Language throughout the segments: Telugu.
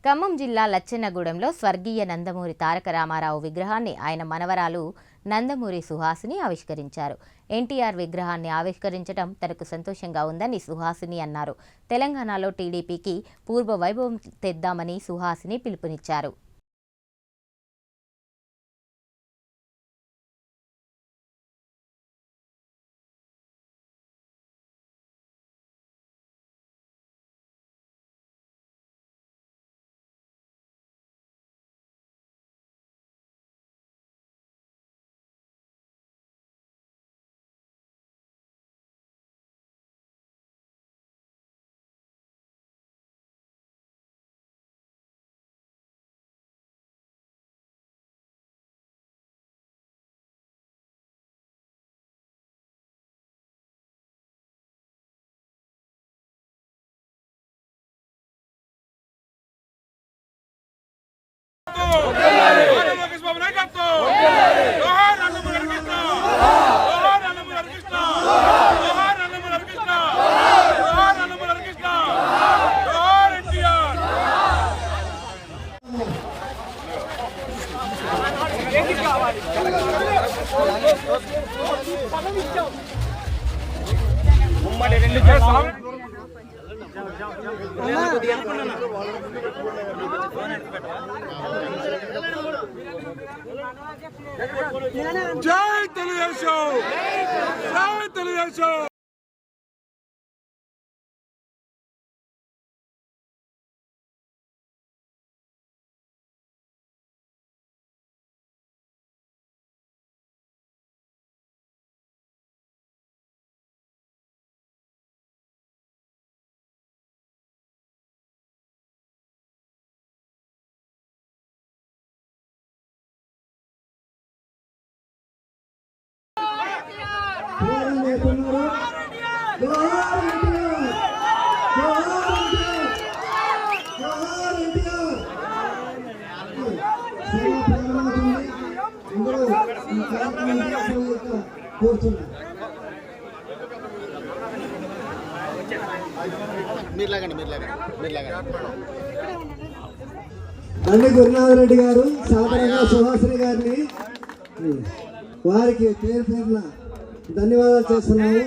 ఖమ్మం జిల్లా లచ్చెన్నగూడెంలో స్వర్గీయ నందమూరి తారక రామారావు విగ్రహాన్ని ఆయన మనవరాలు నందమూరి సుహాసిని ఆవిష్కరించారు. ఎన్టీఆర్ విగ్రహాన్ని ఆవిష్కరించడం తనకు సంతోషంగా ఉందని సుహాసిని అన్నారు. తెలంగాణలో టీడీపీకి పూర్వ వైభవం తెద్దామని సుహాసిని పిలుపునిచ్చారు. జై తెలుగుదేశం, జై తెలుగుదేశం. బండి గురునాథరెడ్డి గారు సాధారణంగా సుహాసిని గారిని వారికి పేరు పేరున ధన్యవాదాలు చేస్తున్నాము.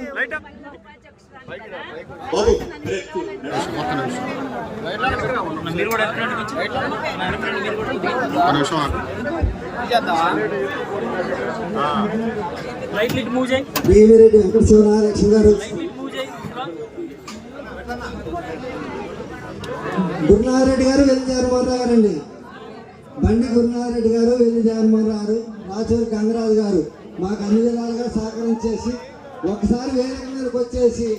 భీమిరెడ్డి వెంకట శివనారాయణ గారు, గురునాథరెడ్డి గారు, వెల్లి జగన్మోహన్ గారండి. బండి గురునాథరెడ్డి గారు, వెల్లి జగన్మోహన్ గారు, రాచూరి గంగరాజు గారు మాకు అన్ని విధాలుగా సహకరించేసి ఒకసారి వేదిక మీదకి వచ్చేసి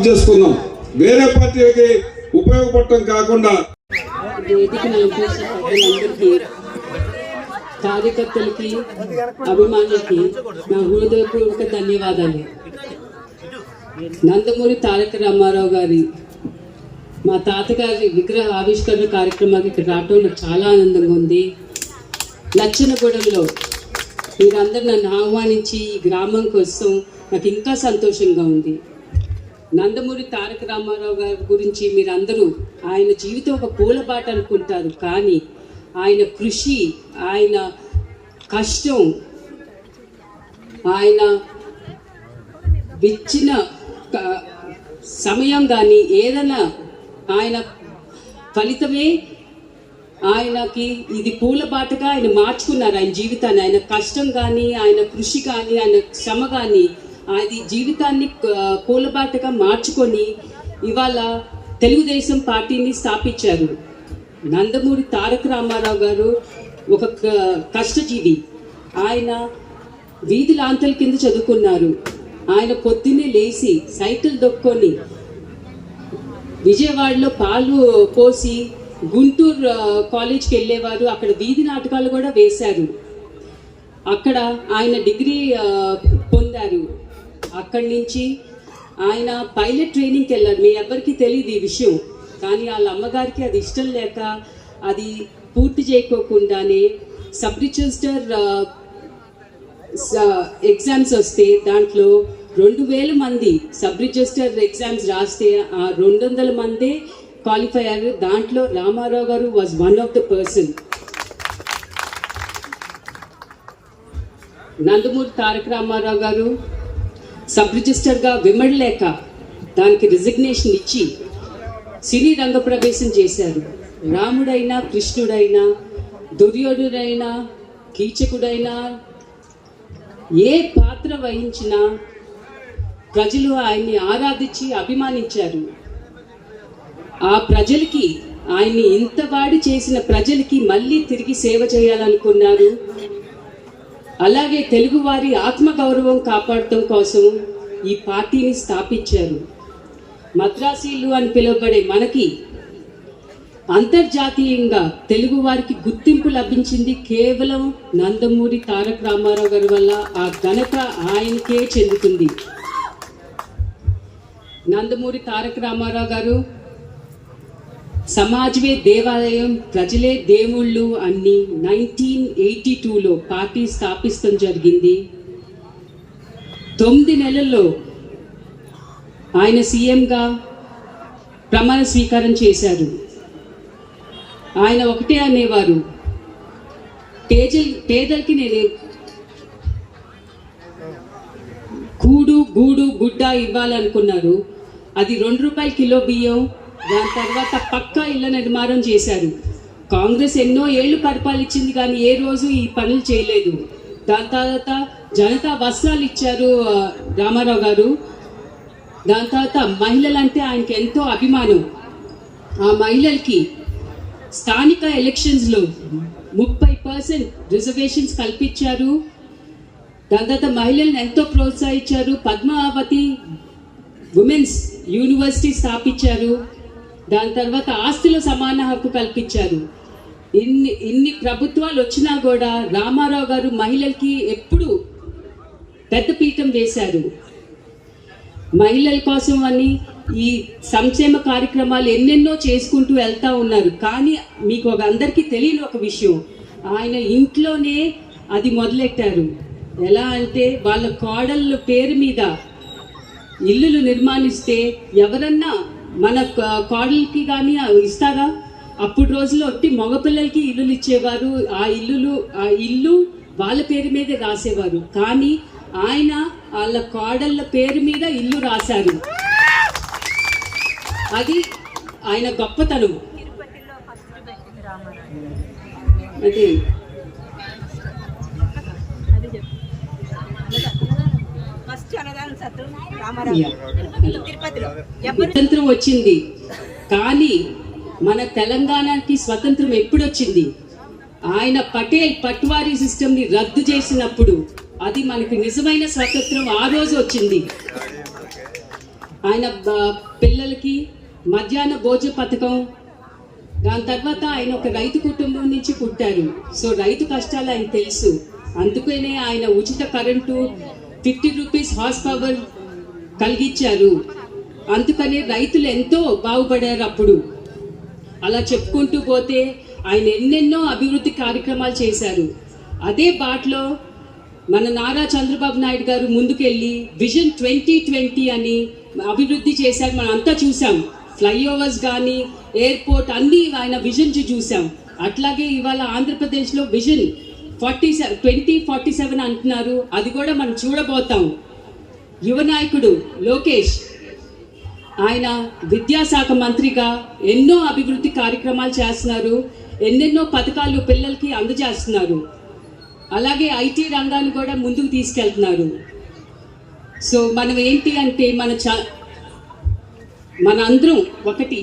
చేసుకుందాం. వేరే పార్టీకి ఉపయోగపడటం కాకుండా కార్యకర్తలకి, అభిమానులకి నా హృదయపూర్వక ధన్యవాదాలు. నందమూరి తారక రామారావు గారి మా తాతగారి విగ్రహ ఆవిష్కరణ కార్యక్రమానికి ఇక్కడ రావటం నాకు చాలా ఆనందంగా ఉంది. లచ్చెన్నగూడెంలో మీరందరూ నన్ను ఆహ్వానించి ఈ గ్రామం కోసం నాకు ఇంకా సంతోషంగా ఉంది. నందమూరి తారక రామారావు గారి గురించి మీరందరూ ఆయన జీవితం ఒక పూలబాట అనుకుంటారు, కానీ ఆయన కృషి, ఆయన కష్టం, ఆయన ఇచ్చిన సమయం కానీ ఏదైనా ఆయన ఫలితమే ఆయనకి ఇది పూలబాటగా ఆయన మార్చుకున్నారు ఆయన జీవితాన్ని. ఆయన కష్టం కానీ, ఆయన కృషి కానీ, ఆయన శ్రమ కానీ అది జీవితాన్ని పూలబాటగా మార్చుకొని ఇవాళ తెలుగుదేశం పార్టీని స్థాపించారు. నందమూరి తారక రామారావు గారు ఒక కష్టజీవి. ఆయన వీధి లాంతల కింద చదువుకున్నారు. ఆయన పొద్దున్నే లేచి సైకిల్ దొక్కొని విజయవాడలో పాలు పోసి గుంటూరు కాలేజ్కి వెళ్ళేవారు. అక్కడ వీధి నాటకాలు కూడా వేశారు. అక్కడ ఆయన డిగ్రీ పొందారు. అక్కడి నుంచి ఆయన పైలట్ ట్రైనింగ్కి వెళ్ళారు. మీ ఎవరికి తెలియదు ఈ విషయం, కానీ వాళ్ళ అమ్మగారికి అది ఇష్టం లేక అది పూర్తి చేయకోకుండానే సబ్ రిజిస్టర్ ఎగ్జామ్స్ వస్తే దాంట్లో 2000 మంది సబ్ రిజిస్టర్ ఎగ్జామ్స్ రాస్తే ఆ 200 మందే క్వాలిఫై అయ్యారు. దాంట్లో రామారావు గారు was one of the person. Nandamuri Taraka Rama Rao గారు సబ్ రిజిస్టర్గా విమడలేక దానికి రిజిగ్నేషన్ ఇచ్చి సినీ రంగ ప్రవేశం చేశారు. రాముడైనా, కృష్ణుడైనా, దుర్యోధుడైనా, కీచకుడైనా ఏ పాత్ర వహించినా ప్రజలు ఆయన్ని ఆరాధించి అభిమానించారు. ఆ ప్రజలకి, ఆయన్ని ఇంతవాడి చేసిన ప్రజలకి మళ్ళీ తిరిగి సేవ చేయాలనుకున్నారు. అలాగే తెలుగువారి ఆత్మగౌరవం కాపాడటం కోసం ఈ పార్టీని స్థాపించారు. మద్రాసీలు అని పిలువబడే మనకి అంతర్జాతీయంగా తెలుగు వారికి గుర్తింపు లభించింది కేవలం నందమూరి తారక రామారావు గారి వల్ల. ఆ ఘనత ఆయనకే చెందుతుంది. నందమూరి తారక రామారావు గారు సమాజమే దేవాలయం, ప్రజలే దేవుళ్ళు అన్ని 1982లో పార్టీ స్థాపిస్తం జరిగింది. 9 నెలల్లో ఆయన సీఎంగా ప్రమాణ స్వీకారం చేశారు. ఆయన ఒకటే అనేవారు, పేదలకి నేను కూడు, గూడు, గుడ్డ ఇవ్వాలనుకున్నారు. అది 2 రూపాయల కిలో బియ్యం. దాని తర్వాత పక్కా ఇళ్ల నిర్మాణం చేశారు. కాంగ్రెస్ ఎన్నో ఏళ్లు పరిపాలించింది కానీ ఏ రోజు ఈ పనులు చేయలేదు. దాని తర్వాత జనతా వస్త్రాలు ఇచ్చారు రామారావు గారు. దాని తర్వాత మహిళలంటే ఆయనకి ఎంతో అభిమానం. ఆ మహిళలకి స్థానిక ఎలక్షన్స్లో 30% రిజర్వేషన్స్ కల్పించారు. దాని తర్వాత మహిళలను ఎంతో ప్రోత్సహించారు. పద్మావతి ఉమెన్స్ యూనివర్సిటీ స్థాపించారు. దాని తర్వాత ఆస్తిలో సమాన హక్కు కల్పించారు. ఇన్ని ప్రభుత్వాలు వచ్చినా కూడా రామారావు గారు మహిళలకి ఎప్పుడు పెద్ద పీఠం వేశారు. మహిళల కోసం అని ఈ సంక్షేమ కార్యక్రమాలు ఎన్నెన్నో చేసుకుంటూ వెళ్తూ ఉన్నారు. కానీ మీకు అందరికీ తెలియని ఒక విషయం, ఆయన ఇంట్లోనే అది మొదలెట్టారు. ఎలా అంటే వాళ్ళ కోడళ్ళ పేరు మీద ఇల్లులు నిర్మాణిస్తే ఎవరన్నా మన కోడలికి కానీ ఇస్తారా? అప్పుడు రోజుల్లో ఒట్టి మగపిల్లలకి ఇల్లులు ఇచ్చేవారు. ఆ ఇల్లు వాళ్ళ పేరు మీదే రాసేవారు. కానీ ఆయన వాళ్ళ కోడళ్ళ పేరు మీద ఇల్లు రాశారు. అది ఆయన గొప్పతనం. అదే స్వతంత్రం వచ్చింది కానీ మన తెలంగాణకి స్వతంత్రం ఎప్పుడు వచ్చింది? ఆయన పట్వారీ సిస్టమ్ని రద్దు చేసినప్పుడు అది మనకి నిజమైన స్వతంత్రం ఆ రోజు వచ్చింది. ఆయన పిల్లలకి మధ్యాహ్న భోజన పథకం. దాని తర్వాత ఆయన ఒక రైతు కుటుంబం నుంచి పుట్టారు. సో రైతు కష్టాలు ఆయన తెలుసు. అందుకనే ఆయన ఉచిత కరెంటు 50 రూపీస్ హార్స్ పవర్ కలిగించారు. అందుకనే రైతులు ఎంతో బాగుపడారు అప్పుడు. అలా చెప్పుకుంటూ పోతే ఆయన ఎన్నెన్నో అభివృద్ధి కార్యక్రమాలు చేశారు. అదే బాటలో మన నారా చంద్రబాబు నాయుడు గారు ముందుకెళ్ళి విజన్ 2020 అని అభివృద్ధి చేశారు. మనం అంతా చూసాం. ఫ్లైఓవర్స్ కానీ, ఎయిర్పోర్ట్ అన్నీ ఆయన విజన్ చూసాం. అట్లాగే ఇవాళ ఆంధ్రప్రదేశ్లో విజన్ 2047 అంటున్నారు. అది కూడా మనం చూడబోతాం. యువ నాయకుడు లోకేష్ ఆయన విద్యాశాఖ మంత్రిగా ఎన్నో అభివృద్ధి కార్యక్రమాలు చేస్తున్నారు. ఎన్నెన్నో పథకాలు పిల్లలకి అందజేస్తున్నారు. అలాగే ఐటీ రంగాన్ని కూడా ముందుకు తీసుకెళ్తున్నారు. సో మనం ఏంటి అంటే మనందరం ఒకటి.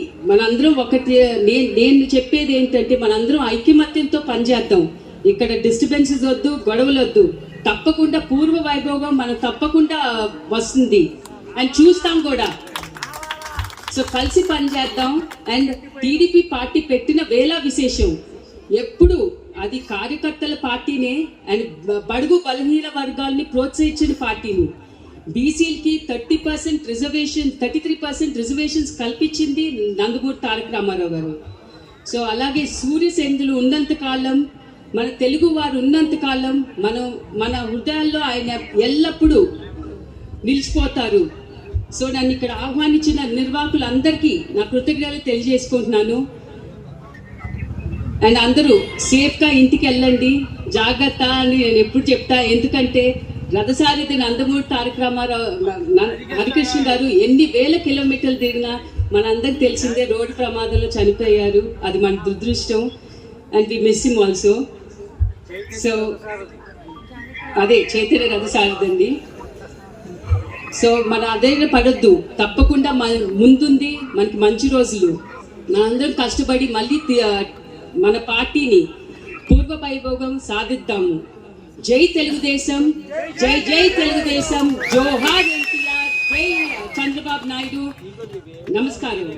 నేను చెప్పేది ఏంటంటే మనందరం ఐకమత్యంతో పనిచేద్దాం. ఇక్కడ డిస్టర్బెన్సెస్ వద్దు, గొడవలు వద్దు. తప్పకుండా పూర్వ వైభోగం మనం తప్పకుండా వస్తుంది అండ్ చూస్తాం కూడా. సో కలిసి పనిచేద్దాం. అండ్ టీడీపీ పార్టీ పెట్టిన వేళ విశేషం ఎప్పుడు అది కార్యకర్తల పార్టీనే అండ్ బడుగు బలహీన వర్గాల్ని ప్రోత్సహించిన పార్టీని. బీసీలకి 30% రిజర్వేషన్, 33% రిజర్వేషన్స్ కల్పించింది నందమూరి తారక రామారావు గారు. సో అలాగే సూర్యసేంద్రులు ఉన్నంత కాలం మన తెలుగు వారు ఉన్నంత కాలం మన హృదయాల్లో ఆయన ఎల్లప్పుడూ నిలిచిపోతారు. సో నన్ను ఇక్కడ ఆహ్వానించిన నిర్వాహకులందరికీ నా కృతజ్ఞతలు తెలియజేసుకుంటున్నాను. అండ్ అందరూ సేఫ్గా ఇంటికి వెళ్ళండి, జాగ్రత్త అని నేను ఎప్పుడు చెప్తా. ఎందుకంటే రథసారథి నందమూరి తారక రామారావు హరికృష్ణ గారు ఎన్ని వేల కిలోమీటర్లు తిరిగినా మనందరికి తెలిసిందే రోడ్డు ప్రమాదంలో చనిపోయారు. అది మన దురదృష్టం. And we miss him also. So అదే చైతన్య రథసారథి అండి. సో మన అదే పడొద్దు, తప్పకుండా ముందుంది మనకి మంచి రోజులు. మనందరం కష్టపడి మళ్ళీ మన పార్టీని పూర్వ వైభోగం సాధిద్దాము. జై తెలుగుదేశం, జై జై తెలుగుదేశం, జోహార్ ఎన్టీఆర్, జై చంద్రబాబు నాయుడు. నమస్కారం.